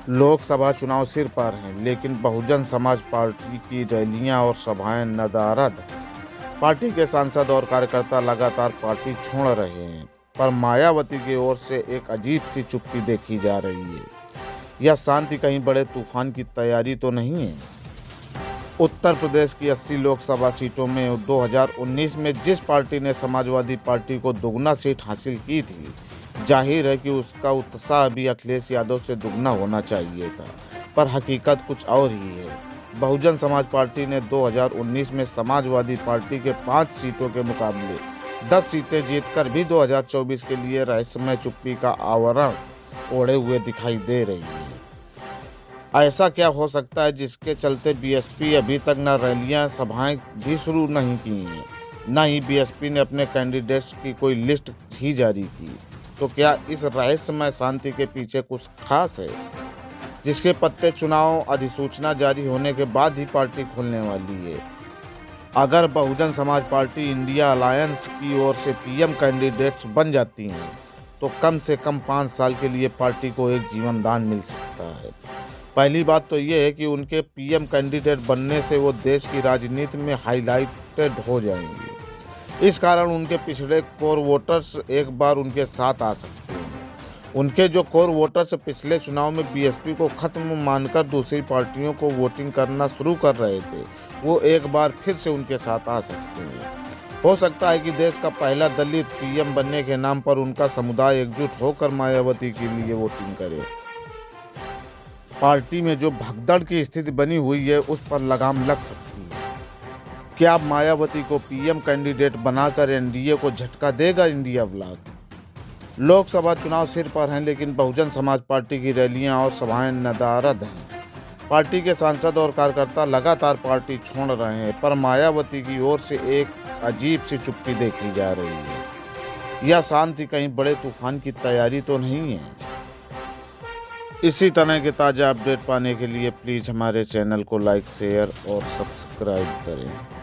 लोकसभा चुनाव सिर पर हैं, लेकिन बहुजन समाज पार्टी की रैलियां और सभाएं नदारद हैं। पार्टी के सांसद और कार्यकर्ता लगातार पार्टी छोड़ रहे हैं, पर मायावती की ओर से एक अजीब सी चुप्पी देखी जा रही है। यह शांति कहीं बड़े तूफान की तैयारी तो नहीं है? उत्तर प्रदेश की 80 लोकसभा सीटों में 2019 में जिस पार्टी ने समाजवादी पार्टी को दुगना सीट हासिल की थी, जाहिर है कि उसका उत्साह भी अखिलेश यादव से दुगना होना चाहिए था, पर हकीकत कुछ और ही है। बहुजन समाज पार्टी ने 2019 में समाजवादी पार्टी के 5 सीटों के मुकाबले 10 सीटें जीतकर भी 2024 के लिए रहस्यमय चुप्पी का आवरण ओढ़े हुए दिखाई दे रही है। ऐसा क्या हो सकता है जिसके चलते बीएसपी अभी तक न रैलियां सभाएं भी शुरू नहीं की हैं, न ही बीएसपी ने अपने कैंडिडेट्स की कोई लिस्ट ही जारी की। तो क्या इस रहस्यमय शांति के पीछे कुछ खास है, जिसके पत्ते चुनाव अधिसूचना जारी होने के बाद ही पार्टी खोलने वाली है? अगर Bahujan Samaj party India alliance की ओर से पीएम कैंडिडेट्स बन जाती हैं, तो कम से कम 5 साल के लिए पार्टी को एक जीवन दान मिल सकता है। पहली बात तो ये है कि उनके पीएम कैंडिडेट बनने से वो देश की राजनीति में हाईलाइटेड हो जाएंगे। इस कारण उनके पिछड़े कोर वोटर्स एक बार उनके साथ आ सकते हैं। उनके जो कोर वोटर्स पिछले चुनाव में बीएसपी को खत्म मानकर दूसरी पार्टियों को वोटिंग करना शुरू कर रहे थे, वो एक बार फिर से उनके साथ आ सकते हैं। हो सकता है कि देश का पहला दलित पीएम बनने के नाम पर उनका समुदाय एकजुट होकर मायावती के लिए वोटिंग करे। पार्टी में जो भगदड़ की स्थिति बनी हुई है, उस पर लगाम लग सकती है। क्या मायावती को पीएम कैंडिडेट बनाकर एनडीए को झटका देगा इंडिया ब्लॉक? लोकसभा चुनाव सिर पर हैं, लेकिन बहुजन समाज पार्टी की रैलियां और सभाएं नदारद हैं। पार्टी के सांसद और कार्यकर्ता लगातार पार्टी छोड़ रहे हैं, पर मायावती की ओर से एक अजीब सी चुप्पी देखी जा रही है। यह शांति कहीं बड़े तूफान की तैयारी तो नहीं है? इसी तरह के ताज़ा अपडेट पाने के लिए प्लीज़ हमारे चैनल को लाइक, शेयर और सब्सक्राइब करें।